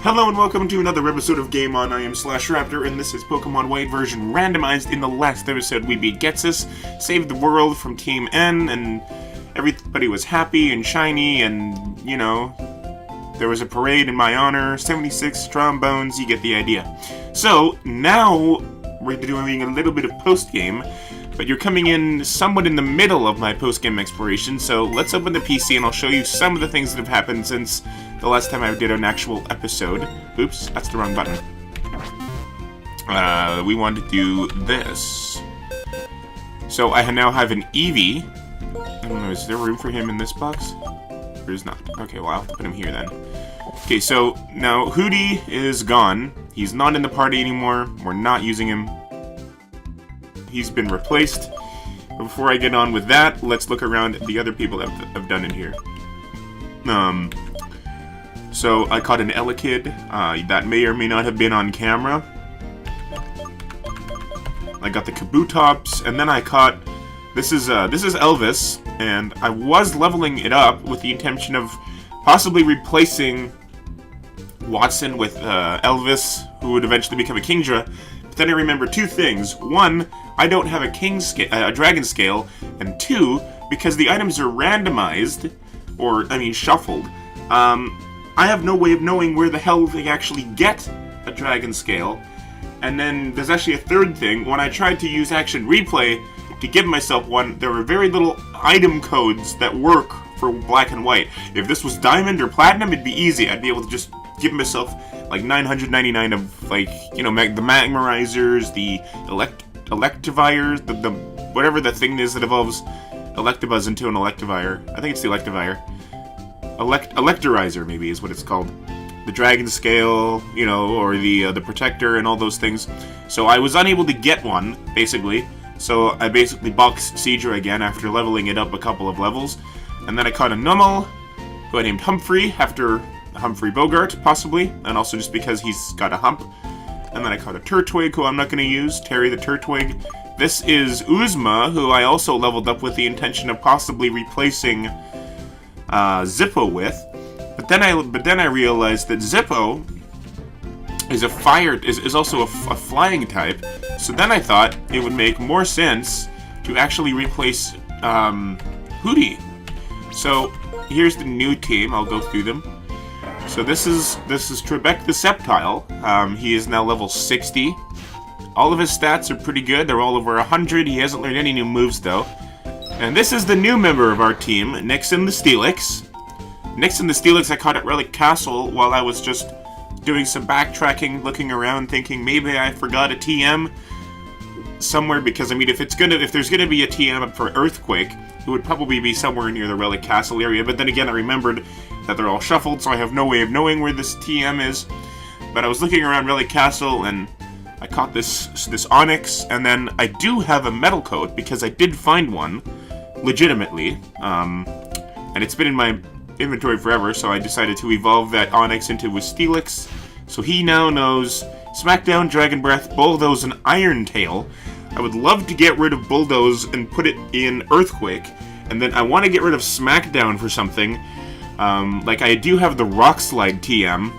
Hello and welcome to another episode of Game On. I am Raptor, and this is Pokemon White version randomized. In the last episode, we beat Getsus, saved the world from Team N, and everybody was happy and shiny, and, you know, there was a parade in my honor, 76 trombones, you get the idea. So, now we're doing a little bit of post-game, but you're coming in somewhat in the middle of my post-game exploration, so let's open the PC and I'll show you some of the things that have happened since the last time I did an actual episode. Oops, that's the wrong button. We want to do this. So I now have an Eevee. I don't know, is there room for him in this box? There is not. Okay, well, I'll have to put him here then. Okay, so now Hootie is gone. He's not in the party anymore. We're not using him. He's been replaced. But before I get on with that, let's look around at the other people that have done it here. So I caught an Elekid. That may or may not have been on camera. I got the Kabutops, and then I caught... This is Elvis, and I was leveling it up with the intention of possibly replacing Watson with Elvis, who would eventually become a Kingdra. But then I remember two things. One, I don't have a dragon scale, and two, because the items are randomized, or, I mean, shuffled, I have no way of knowing where the hell they actually get a dragon scale. And then there's actually a third thing. When I tried to use Action Replay to give myself one, there were very little item codes that work for black and white. If this was diamond or platinum, it'd be easy. I'd be able to just give myself like 999 of, like, you know, the Magmarizers, the Electivires, the whatever the thing is that evolves Electabuzz into an Electivire. I think it's the Electivire. Electorizer, maybe, is what it's called. The Dragon Scale, you know, or the Protector and all those things. So I was unable to get one, basically. So I basically boxed Seadra again after leveling it up a couple of levels. And then I caught a Numel, who I named Humphrey, after Humphrey Bogart, possibly. And also just because he's got a hump. And then I caught a Turtwig, who I'm not going to use, Terry the Turtwig. This is Uzma, who I also leveled up with the intention of possibly replacing Zippo with, but then I realized that Zippo is also a flying type. So then I thought it would make more sense to actually replace Hootie. So here's the new team. I'll go through them. So this is Trebek the Sceptile. He is now level 60. All of his stats are pretty good. They're all over 100. He hasn't learned any new moves though. And this is the new member of our team, Nixon the Steelix. Nixon the Steelix I caught at Relic Castle while I was just doing some backtracking, looking around, thinking maybe I forgot a TM somewhere, because I mean if there's gonna be a TM up for Earthquake, it would probably be somewhere near the Relic Castle area. But then again, I remembered that they're all shuffled, so I have no way of knowing where this TM is. But I was looking around Relic Castle and I caught this Onyx, and then I do have a Metal Coat because I did find one legitimately, and it's been in my inventory forever, so I decided to evolve that Onyx into a Steelix. So he now knows Smackdown, Dragon Breath, Bulldoze, and Iron Tail. I would love to get rid of Bulldoze and put it in Earthquake, and then I want to get rid of Smackdown for something. Like I do have the Rock Slide TM,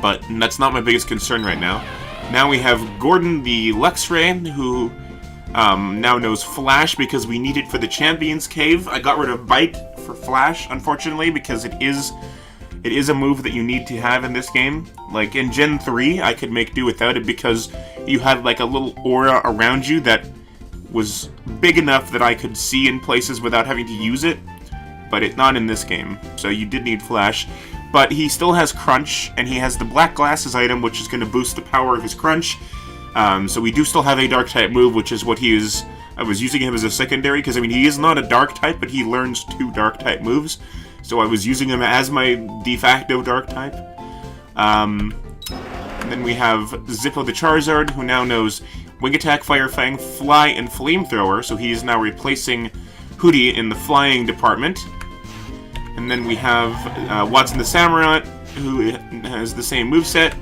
but that's not my biggest concern right now. Now we have Gordon the Luxray, who now knows Flash because we need it for the Champions Cave. I got rid of Bite for Flash, unfortunately, because it is a move that you need to have in this game. Like in Gen 3, I could make do without it because you had like a little aura around you that was big enough that I could see in places without having to use it, but it's not in this game. So you did need Flash. But he still has Crunch, and he has the Black Glasses item, which is going to boost the power of his Crunch. So we do still have a Dark-type move, which is what he is... I was using him as a secondary, because, I mean, he is not a Dark-type, but he learns 2 Dark-type moves. So I was using him as my de facto Dark-type. Then we have Zippo the Charizard, who now knows Wing Attack, Fire Fang, Fly, and Flamethrower, so he is now replacing Hootie in the flying department. And then we have Watson the Samurott, who has the same moveset.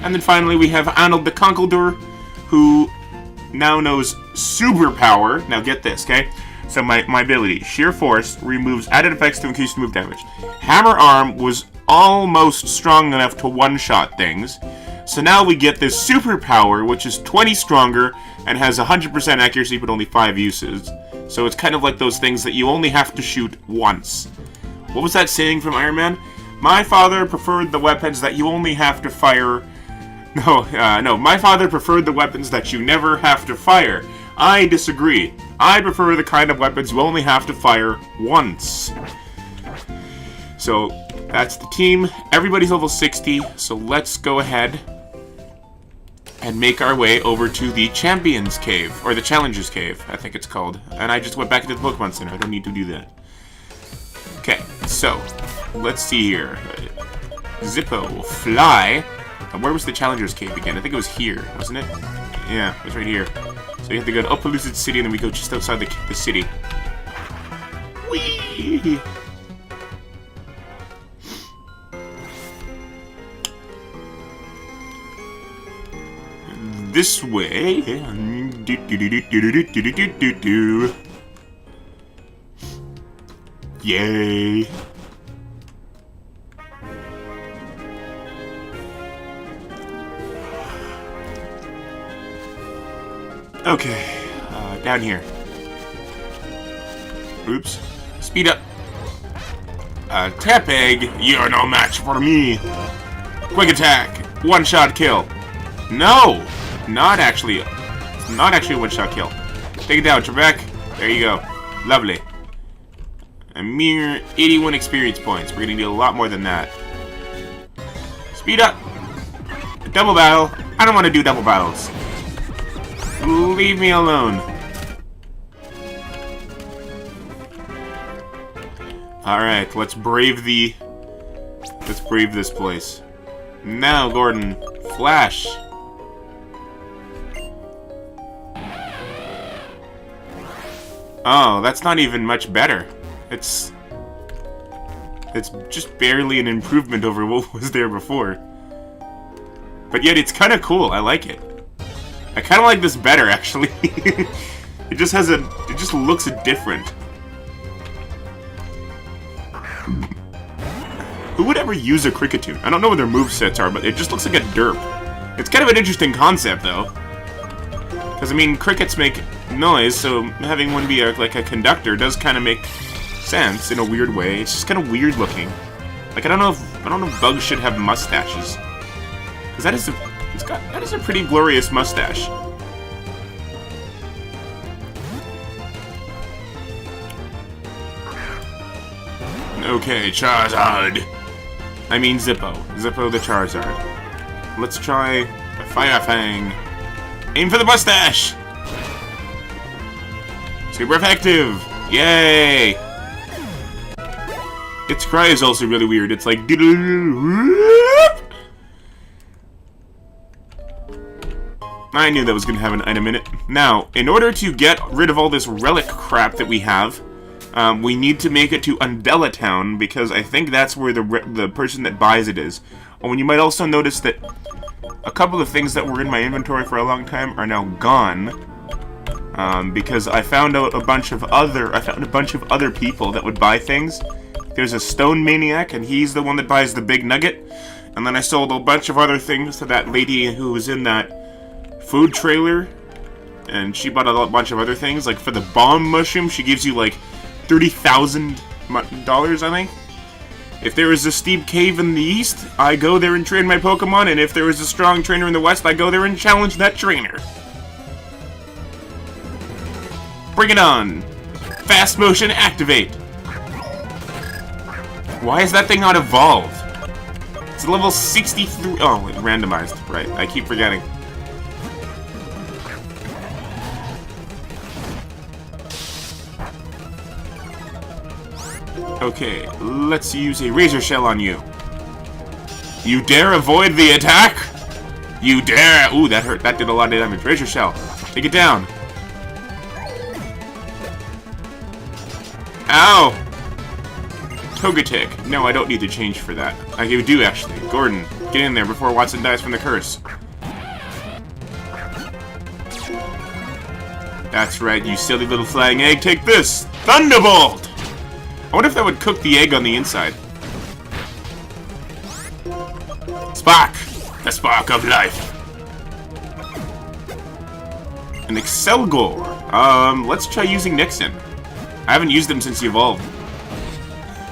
And then finally we have Arnold the Conkeldurr, who now knows Super Power. Now get this, okay? So my ability, Sheer Force, removes added effects to increase move damage. Hammer Arm was almost strong enough to one-shot things. So now we get this superpower, which is 20 stronger and has 100% accuracy but only 5 uses. So it's kind of like those things that you only have to shoot once. What was that saying from Iron Man? My father preferred the weapons that you only have to fire... No, my father preferred the weapons that you never have to fire. I disagree. I prefer the kind of weapons you only have to fire once. So, that's the team. Everybody's level 60, so let's go ahead and make our way over to the Champions Cave, or the Challengers Cave, I think it's called. And I just went back into the Pokemon Center. I don't need to do that. Okay, so, let's see here. Zippo, fly. And where was the Challengers Cave again? I think it was here, wasn't it? Yeah, it was right here. So you have to go to Opaloosa City, and then we go just outside the city. Whee! This way. Yay! Okay, down here. Oops. Speed up. Tap Egg, you're no match for me. Quick attack, one-shot kill. No, not actually a one-shot kill. Take it down, Trebek. There you go. Lovely. A mere 81 experience points. We're gonna need a lot more than that. Speed up. Double battle. I don't want to do double battles. Leave me alone. Alright, let's brave this place. Now, Gordon, flash. Oh, that's not even much better. It's just barely an improvement over what was there before. But yet it's kind of cool. I like it. I kind of like this better, actually. it just looks different. Who would ever use a Kricketune? I don't know what their movesets are, but it just looks like a derp. It's kind of an interesting concept, though. Because, I mean, crickets make noise, so having one be like a conductor does kind of make sense in a weird way. It's just kind of weird looking. Like, I don't know if bugs should have mustaches. Because that is a pretty glorious mustache. Okay, Charizard. I mean Zippo. Zippo the Charizard. Let's try a Fire Fang. Aim for the mustache! Super effective! Yay! Its cry is also really weird. It's like... I knew that was going to have an item in it. Now, in order to get rid of all this relic crap that we have, we need to make it to Undella Town, because I think that's where the person that buys it is. Oh, and you might also notice that a couple of things that were in my inventory for a long time are now gone, because I found out a bunch of other people that would buy things. There's a Stone Maniac, and he's the one that buys the big nugget. And then I sold a bunch of other things to that lady who was in that food trailer, and she bought a bunch of other things. Like for the bomb mushroom, she gives you like $30,000, I think. If there is a steep cave in the east, I go there and train my Pokemon, and if there is a strong trainer in the west, I go there and challenge that trainer. Bring it on! Fast motion, activate! Why is that thing not evolved? It's level 63. Oh, randomized. Right, I keep forgetting. Okay, let's use a Razor Shell on you. You dare avoid the attack? You dare! Ooh, that hurt. That did a lot of damage. Razor Shell. Take it down. Ow! Togetic. No, I don't need to change for that. I do, actually. Gordon, get in there before Watson dies from the curse. That's right, you silly little flying egg. Take this! Thunderbolt! I wonder if that would cook the egg on the inside. Spark! The spark of life. An Excelgor. Let's try using Nixon. I haven't used him since he evolved.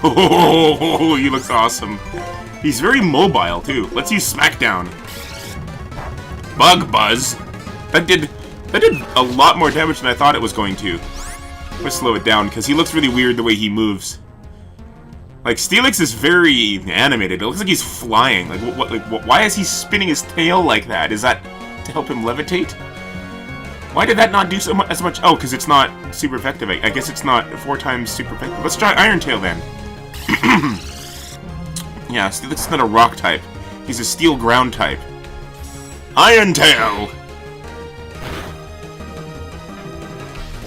Oh, he looks awesome. He's very mobile, too. Let's use Smackdown. Bug Buzz. That did a lot more damage than I thought it was going to. Let's slow it down, because he looks really weird the way he moves. Like, Steelix is very animated. It looks like he's flying. Why is he spinning his tail like that? Is that to help him levitate? Why did that not do as much? Oh, because it's not super effective. I guess it's not 4 times super effective. Let's try Iron Tail then. Yeah, Steelix is not a rock type. He's a steel ground type. Iron Tail!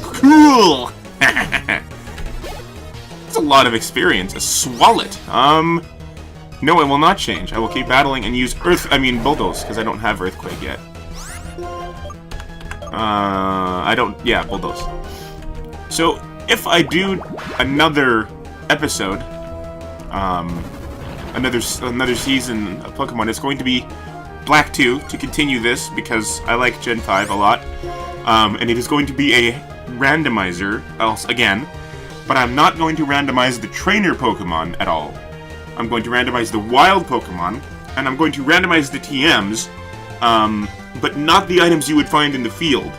Cool! That's a lot of experience. A Swallet. No, it will not change. I will keep battling and use Bulldoze, because I don't have Earthquake yet. Yeah, Bulldoze. So, if I do another episode, another season of Pokemon, it's going to be Black 2 to continue this, because I like Gen 5 a lot. And it is going to be a randomizer, again, but I'm not going to randomize the trainer Pokemon at all. I'm going to randomize the wild Pokemon, and I'm going to randomize the TMs, but not the items you would find in the field.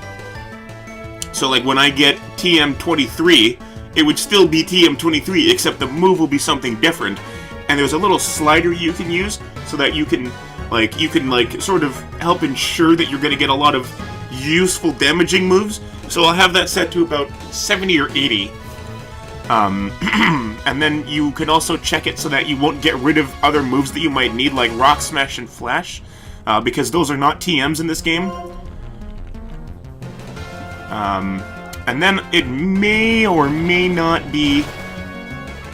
So, like, when I get TM23, it would still be TM23, except the move will be something different. And there's a little slider you can use, so that you can sort of help ensure that you're going to get a lot of useful damaging moves. So I'll have that set to about 70 or 80. And then you can also check it so that you won't get rid of other moves that you might need, like Rock Smash and Flash, because those are not TMs in this game. And then it may or may not be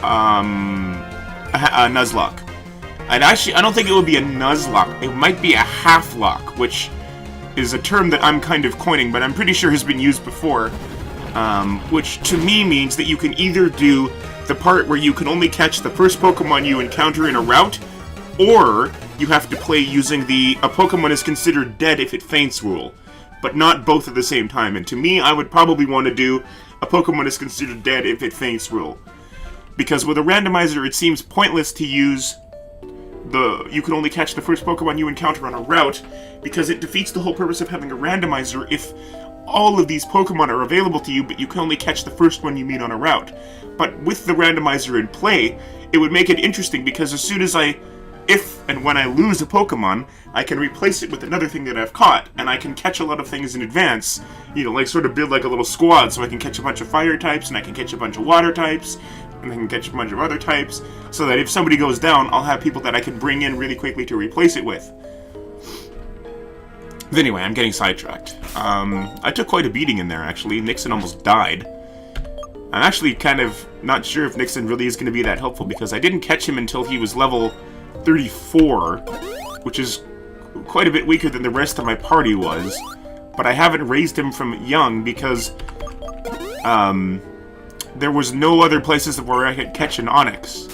a Nuzlocke. I don't think it would be a Nuzlocke. It might be a Half-Lock, which is a term that I'm kind of coining, but I'm pretty sure has been used before. Which to me means that you can either do the part where you can only catch the first Pokemon you encounter in a route, or you have to play using a Pokemon is considered dead if it faints rule, but not both at the same time. And to me, I would probably want to do a Pokemon is considered dead if it faints rule. Because with a randomizer, it seems pointless to use you can only catch the first Pokemon you encounter on a route, because it defeats the whole purpose of having a randomizer if all of these Pokemon are available to you, but you can only catch the first one you meet on a route. But with the randomizer in play, it would make it interesting, because as soon as if and when I lose a Pokemon, I can replace it with another thing that I've caught, and I can catch a lot of things in advance, like sort of build like a little squad, so I can catch a bunch of fire types, and I can catch a bunch of water types, and I can catch a bunch of other types, so that if somebody goes down, I'll have people that I can bring in really quickly to replace it with. But anyway, I'm getting sidetracked. I took quite a beating in there, actually. Nixon almost died. I'm actually kind of not sure if Nixon really is going to be that helpful, because I didn't catch him until he was level 34, which is quite a bit weaker than the rest of my party was. But I haven't raised him from young, because there was no other places where I could catch an Onix.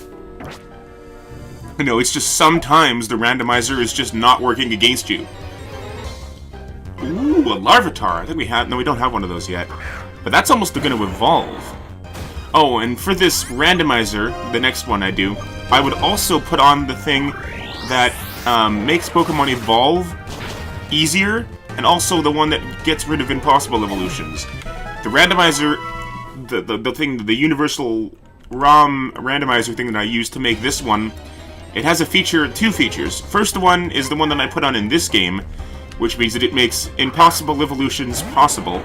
It's just sometimes the randomizer is just not working against you. Ooh, a Larvitar. I think we have... No, we don't have one of those yet. But that's almost going to evolve. Oh, and for this randomizer, the next one I do, I would also put on the thing that makes Pokemon evolve easier, and also the one that gets rid of impossible evolutions. The randomizer, the universal ROM randomizer thing that I use to make this one, it has two features. First one is the one that I put on in this game, which means that it makes impossible evolutions possible.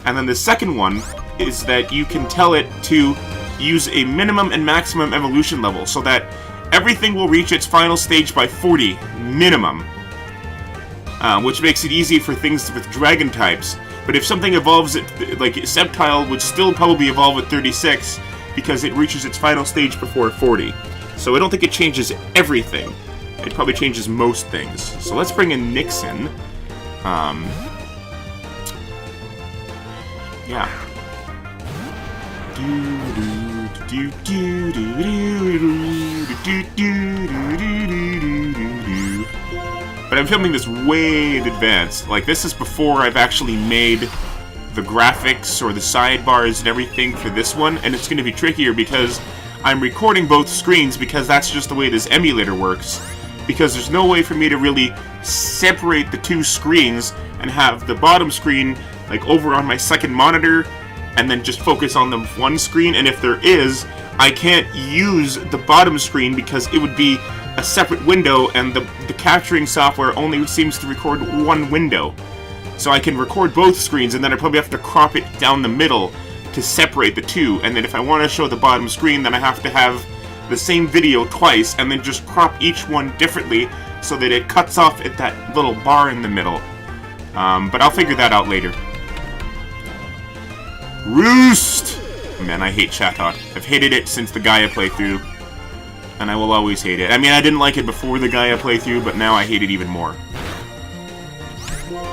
And then the second one is that you can tell it to use a minimum and maximum evolution level, so that everything will reach its final stage by 40, minimum. Which makes it easy for things with dragon types. But if something evolves, like Sceptile would still probably evolve at 36, because it reaches its final stage before 40. So I don't think it changes everything. It probably changes most things. So let's bring in Nixon. Yeah. But I'm filming this way in advance. Like, this is before I've actually made the graphics or the sidebars and everything for this one, and it's going to be trickier because I'm recording both screens because that's just the way this emulator works. Because there's no way for me to really separate the two screens and have the bottom screen like over on my second monitor and then just focus on the one screen, and if there is, I can't use the bottom screen because it would be a separate window, and the capturing software only seems to record one window. So I can record both screens, and then I probably have to crop it down the middle to separate the two, and then if I want to show the bottom screen, then I have to have the same video twice, and then just crop each one differently so that it cuts off at that little bar in the middle. But I'll figure that out later. Roost! Man, I hate Chatot. I've hated it since the Gaia playthrough, and I will always hate it. I mean, I didn't like it before the Gaia playthrough, but now I hate it even more.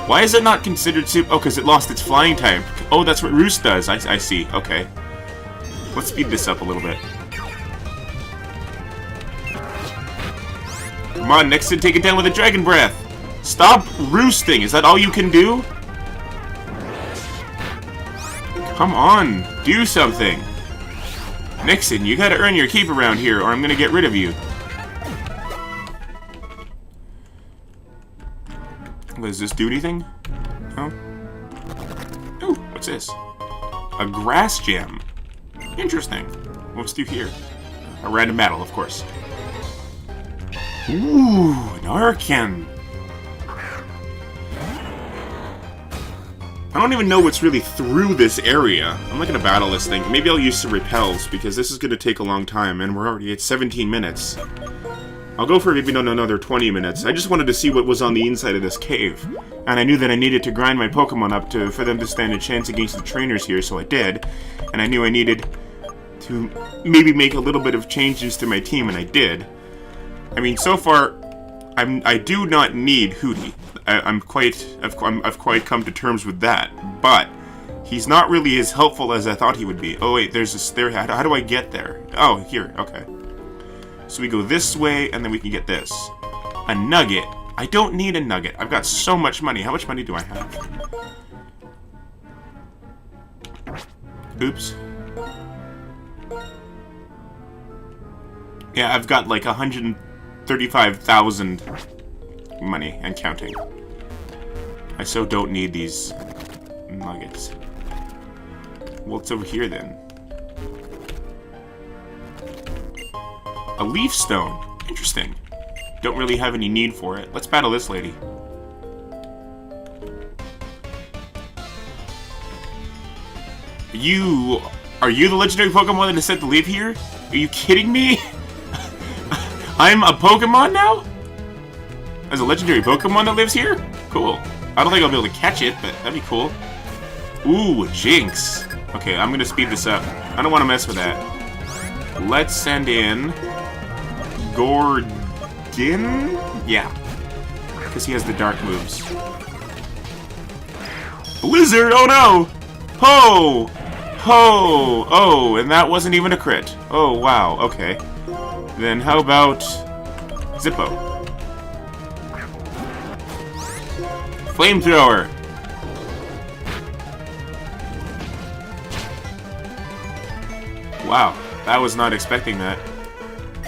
Why is it not considered super? Oh, because it lost its flying type. Oh, that's what Roost does. I see. Okay. Let's speed this up a little bit. Come on, Nixon, take it down with a Dragon Breath. Stop roosting. Is that all you can do? Come on, do something. Nixon, you gotta earn your keep around here, or I'm gonna get rid of you. Does this do anything? No? Ooh, what's this? A grass gem. Interesting. What's through here? A random battle, of course. Ooh, an Arcan. I don't even know what's really through this area. I'm not going to battle this thing. Maybe I'll use some repels, because this is going to take a long time, and we're already at 17 minutes. I'll go for maybe another 20 minutes. I just wanted to see what was on the inside of this cave. And I knew that I needed to grind my Pokemon up for them to stand a chance against the trainers here, so I did. And I knew I needed to maybe make a little bit of changes to my team, and I did. I mean, so far, I do not need Hootie. I've quite come to terms with that, but he's not really as helpful as I thought he would be. Oh wait, there's a stair. How do I get there? Oh, here. Okay. So we go this way, and then we can get this. A nugget. I don't need a nugget. I've got so much money. How much money do I have? Oops. Yeah, I've got like 135,000 money and counting. I so don't need these nuggets. What's over here then? A leaf stone. Interesting. Don't really have any need for it. Let's battle this lady. Are you the legendary Pokemon that is sent to live here? Are you kidding me? I'm a Pokemon now? There's a legendary Pokemon that lives here? Cool. I don't think I'll be able to catch it, but that'd be cool. Ooh, Jinx. Okay, I'm gonna speed this up. I don't want to mess with that. Let's send in Gordon? Yeah. Because he has the dark moves. Blizzard! Oh no! Ho! Ho! Oh, and that wasn't even a crit. Oh, wow. Okay. Then how about Zippo? Flamethrower! Wow, I was not expecting that.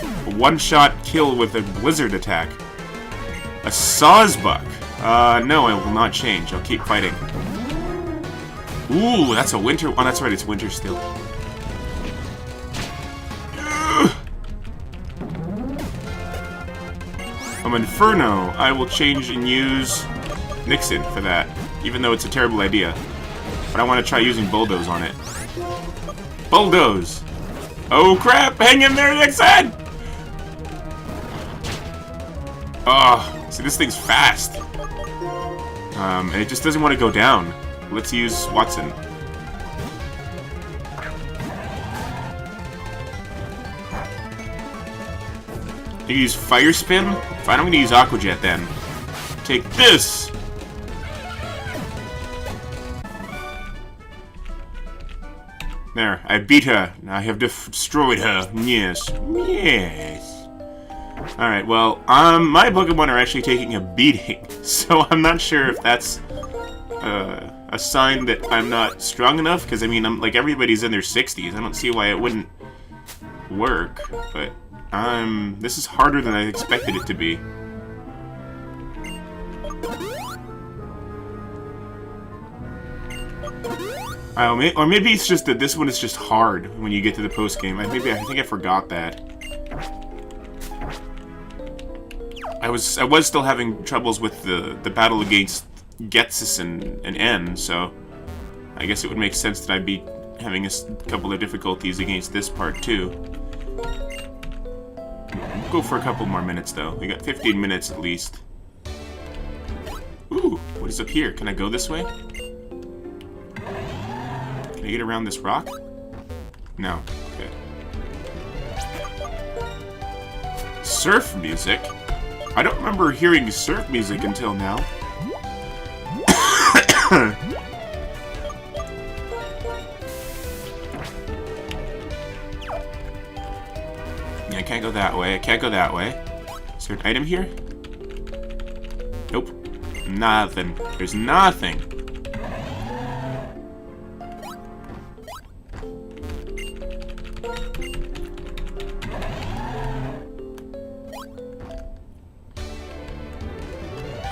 A one-shot kill with a blizzard attack. A Sawsbuck. No, I will not change. I'll keep fighting. Ooh, that's a winter... Oh, that's right, it's winter still. Inferno. I will change and use Nixon for that, even though it's a terrible idea. But I want to try using Bulldoze on it. Bulldoze! Oh crap! Hang in there, Nixon! Oh, see, this thing's fast. And it just doesn't want to go down. Let's use Watson. You use Fire Spin? Fine, I'm gonna use Aqua Jet then. Take this! There, I beat her. I have destroyed her. Yes. Yes. Alright, well, my Pokemon are actually taking a beating, so I'm not sure if that's a sign that I'm not strong enough, because, I mean, like, everybody's in their 60s. I don't see why it wouldn't work, but this is harder than I expected it to be. Or maybe it's just that this one is just hard when you get to the post-game. I think I forgot that. I was still having troubles with the battle against Getsus and N, so I guess it would make sense that I'd be having a couple of difficulties against this part too. We'll go for a couple more minutes though. We got 15 minutes at least. Ooh, what is up here? Can I go this way? Can I get around this rock? No. Okay. Surf music? I don't remember hearing surf music until now. Yeah, I can't go that way. I can't go that way. Is there an item here? Nope. Nothing. There's nothing.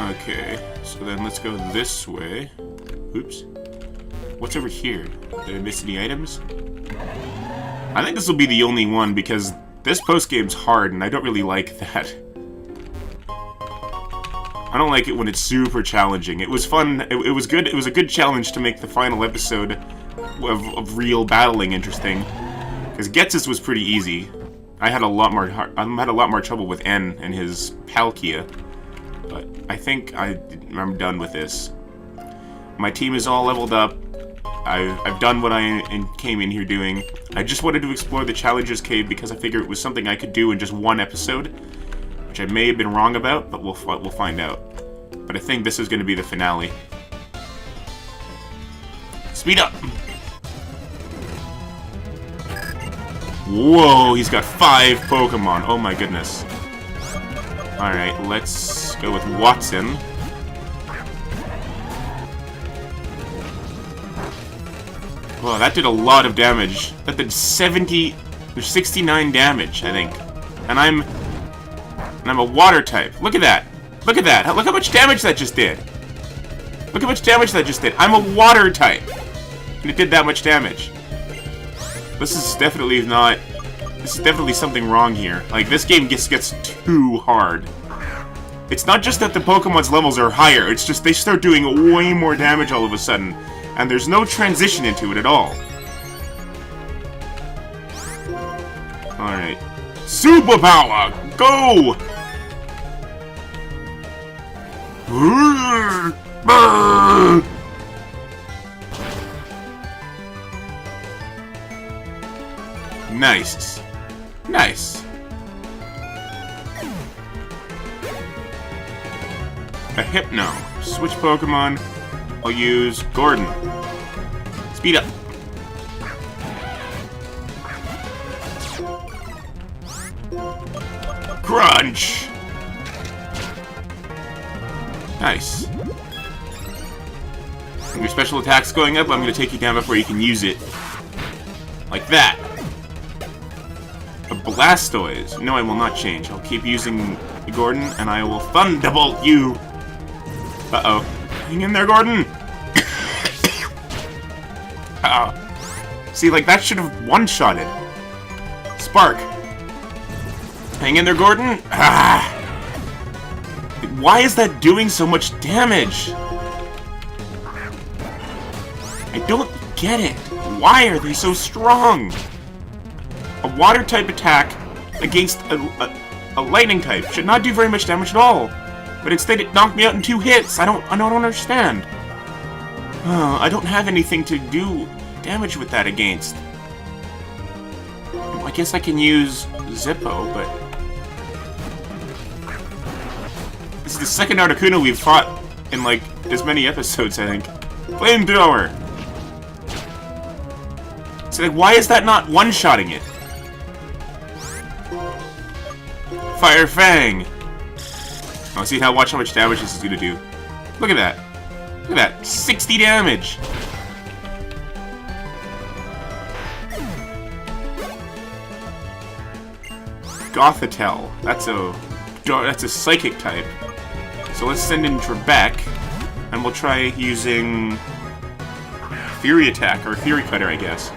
Okay, so then let's go this way. Oops. What's over here? Did I miss any items? I think this will be the only one because this post-game's hard and I don't really like that. I don't like it when it's super challenging. It was fun, it was good, it was a good challenge to make the final episode of real battling interesting. Because Getsus was pretty easy. I had a lot more trouble with N and his Palkia. But I think I'm done with this. My team is all leveled up. I've done what I came in here doing. I just wanted to explore the Challenger's Cave because I figured it was something I could do in just one episode, which I may have been wrong about, but we'll find out. But I think this is going to be the finale. Speed up! Whoa, he's got 5 Pokemon. Oh my goodness. Alright, let's go with Watson. Well, that did a lot of damage. That did 69 damage, I think. And I'm a water type. Look at that. Look at that. Look how much damage that just did. Look how much damage that just did. I'm a water type. And it did that much damage. This is definitely something wrong here. Like, this game gets too hard. It's not just that the Pokemon's levels are higher, it's just they start doing way more damage all of a sudden. And there's no transition into it at all. Alright. Superpower! Go! Nice. Nice. A Hypno. Switch Pokemon. I'll use Gordon. Speed up. Crunch! Nice. When your special attack's going up, I'm going to take you down before you can use it. Like that. A Blastoise. No, I will not change. I'll keep using Gordon, and I will Thunderbolt you. Uh-oh. Hang in there, Gordon! Uh-oh. See, like, that should have one-shotted. Spark. Hang in there, Gordon! Ah! Why is that doing so much damage? I don't get it. Why are they so strong? A water-type attack against a lightning-type should not do very much damage at all. But instead it knocked me out in 2 hits. I don't understand. Oh, I don't have anything to do damage with that against. Well, I guess I can use Zippo, but... This is the second Articuno we've fought in, like, as many episodes, I think. Flamethrower! It's like, why is that not one-shotting it? Fire Fang! Oh, see how, watch how much damage this is gonna do. Look at that. Look at that. 60 damage! Gothitelle. That's a psychic type. So let's send in Trebek, and we'll try using Fury Attack, or Fury Cutter, I guess.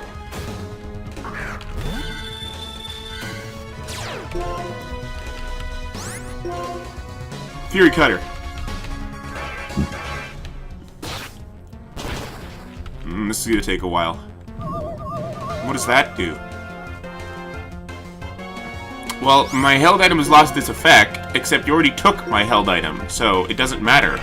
Fury Cutter. This is gonna take a while. What does that do? Well, my held item has lost its effect, except you already took my held item, so it doesn't matter.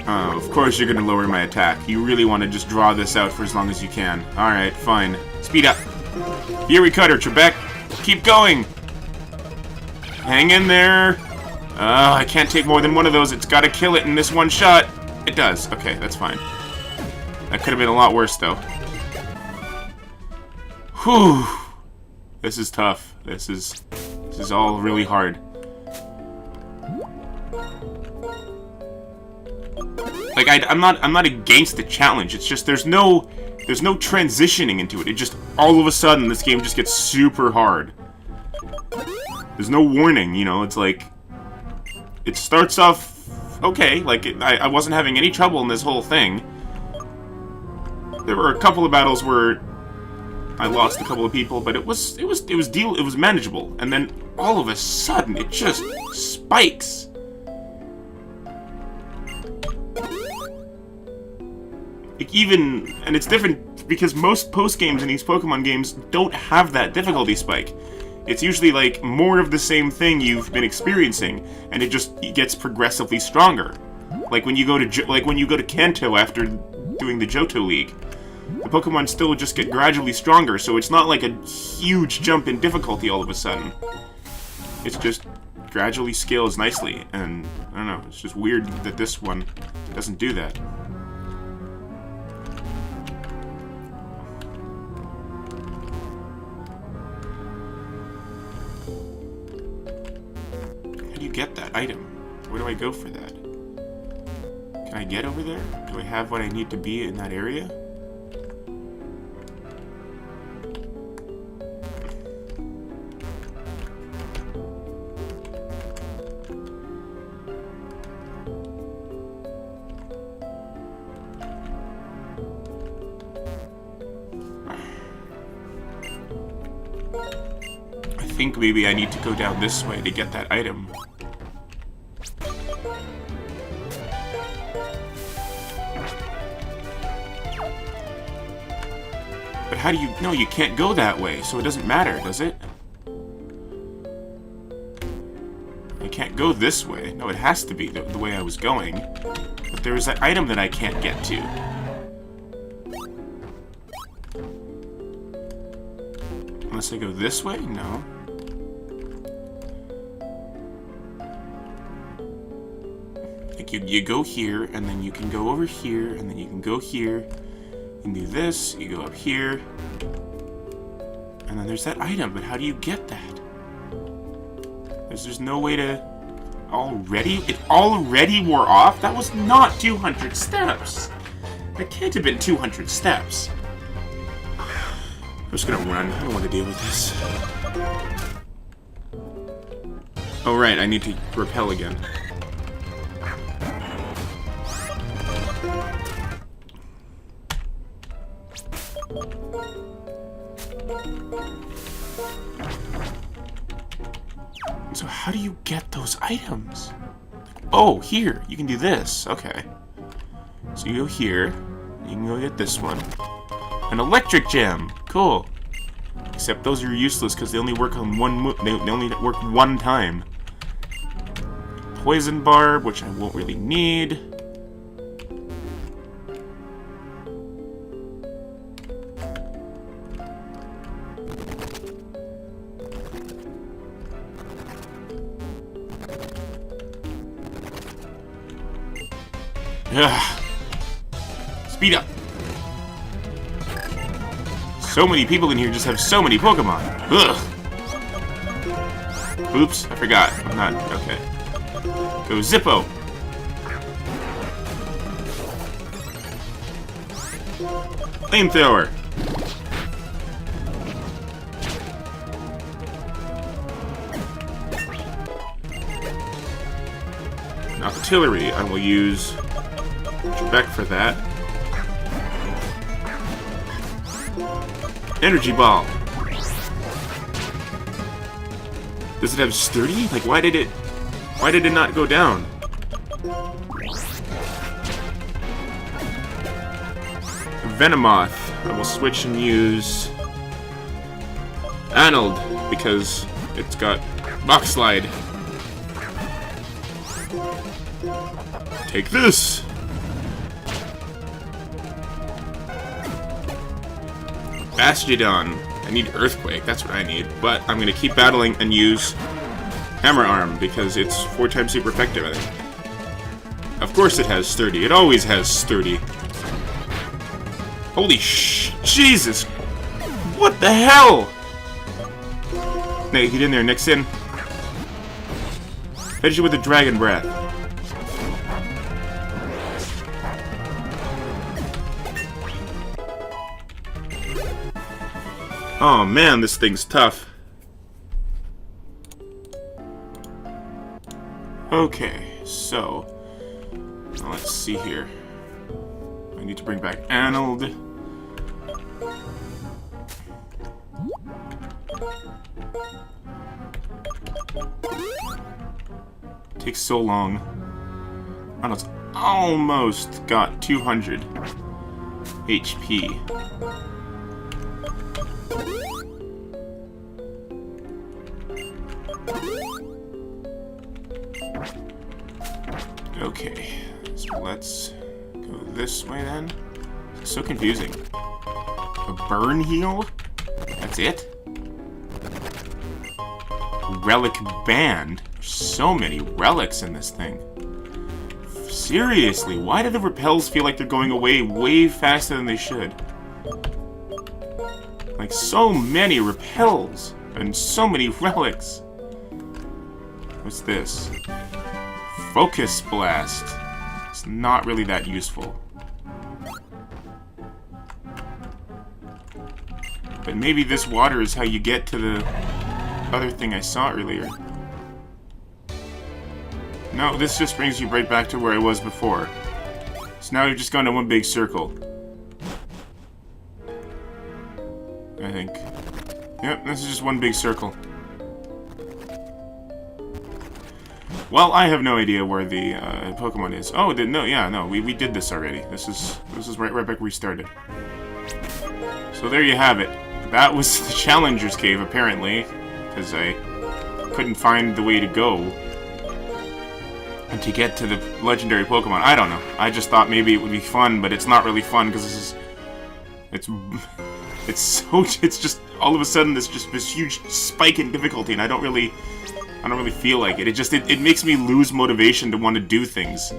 Of course you're gonna lower my attack. You really want to just draw this out for as long as you can. Alright, fine. Speed up. Fury Cutter, Trebek. Keep going! Hang in there! I can't take more than one of those. It's gotta kill it in this one shot. It does. Okay, that's fine. That could have been a lot worse, though. Whew! This is tough. This is all really hard. Like, I'm not against the challenge. It's just there's no transitioning into it. It just all of a sudden this game just gets super hard. There's no warning, you know. It's like it starts off okay. Like I wasn't having any trouble in this whole thing. There were a couple of battles where I lost a couple of people, but it was manageable. And then all of a sudden it just spikes. Like and it's different because most post games in these Pokemon games don't have that difficulty spike. It's usually like more of the same thing you've been experiencing, and it gets progressively stronger. Like when you go to Kanto after doing the Johto League, the Pokemon still just get gradually stronger. So it's not like a huge jump in difficulty all of a sudden. It's just gradually scales nicely, and I don't know. It's just weird that this one doesn't do that. Get that item. Where do I go for that? Can I get over there? Do I have what I need to be in that area? I think maybe I need to go down this way to get that item. But how do you... No, you can't go that way, so it doesn't matter, does it? I can't go this way. No, it has to be the way I was going. But there is that item that I can't get to. Unless I go this way? No. Like, you go here, and then you can go over here, and then you can go here. You can do this, you go up here, and then there's that item, but how do you get that? There's no way to... Already? It already wore off? That was not 200 steps! That can't have been 200 steps. I'm just gonna run. I don't want to deal with this. Oh right, I need to repel again. So how do you get those items? Oh, here, you can do this. Okay. So you go here, you can go get this one. An electric gem. Cool. Except those are useless because they only work on they only work one time. Poison barb, which I won't really need. Ugh. Speed up! So many people in here just have so many Pokemon. Ugh! Oops, I forgot. I'm not... okay. Go Zippo! Flamethrower! Artillery, I will use Trebek for that. Energy Ball! Does it have sturdy? Like, why did it not go down? Venomoth. I will switch and use Arnold because it's got Rock Slide. Take this! Bastiodon. I need Earthquake, that's what I need. But I'm gonna keep battling and use Hammer Arm because it's 4 times super effective, I think. Of course it has Sturdy. It always has Sturdy. Holy Jesus! What the hell? Now get in there, Nixon. Finish it with the Dragon Breath. Oh man, this thing's tough. Okay, so let's see here. I need to bring back Arnold. Takes so long. Arnold's almost got 200 HP. Okay, so let's go this way then. It's so confusing. A burn heal? That's it? Relic band? There's so many relics in this thing. Seriously, why do the repels feel like they're going away way faster than they should? Like, so many repels and so many relics. What's this? Focus Blast. It's not really that useful. But maybe this water is how you get to the other thing I saw earlier. No, this just brings you right back to where I was before. So now you've just gone to one big circle. I think. Yep, this is just one big circle. Well, I have no idea where the Pokemon is. Oh, no, we did this already. This is right back where we started. So there you have it. That was the Challenger's Cave, apparently, because I couldn't find the way to go and to get to the legendary Pokemon. I don't know. I just thought maybe it would be fun, but it's not really fun because it's just all of a sudden there's just this huge spike in difficulty, and I don't really feel like it. It makes me lose motivation to want to do things.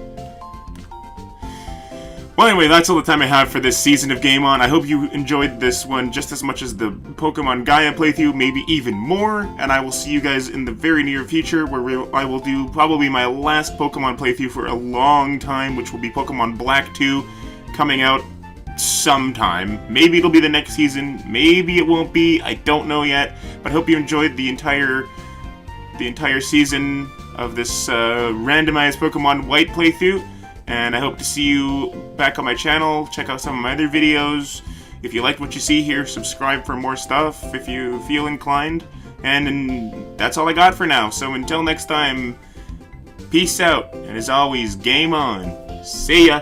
Well, anyway, that's all the time I have for this season of Game On. I hope you enjoyed this one just as much as the Pokemon Gaia playthrough, maybe even more. And I will see you guys in the very near future, where I will do probably my last Pokemon playthrough for a long time, which will be Pokemon Black 2, coming out sometime. Maybe it'll be the next season, maybe it won't be, I don't know yet. But I hope you enjoyed the entire season of this randomized Pokemon White playthrough. And I hope to see you back on my channel. Check out some of my other videos. If you liked what you see here, subscribe for more stuff if you feel inclined. And that's all I got for now. So until next time, peace out. And as always, game on. See ya.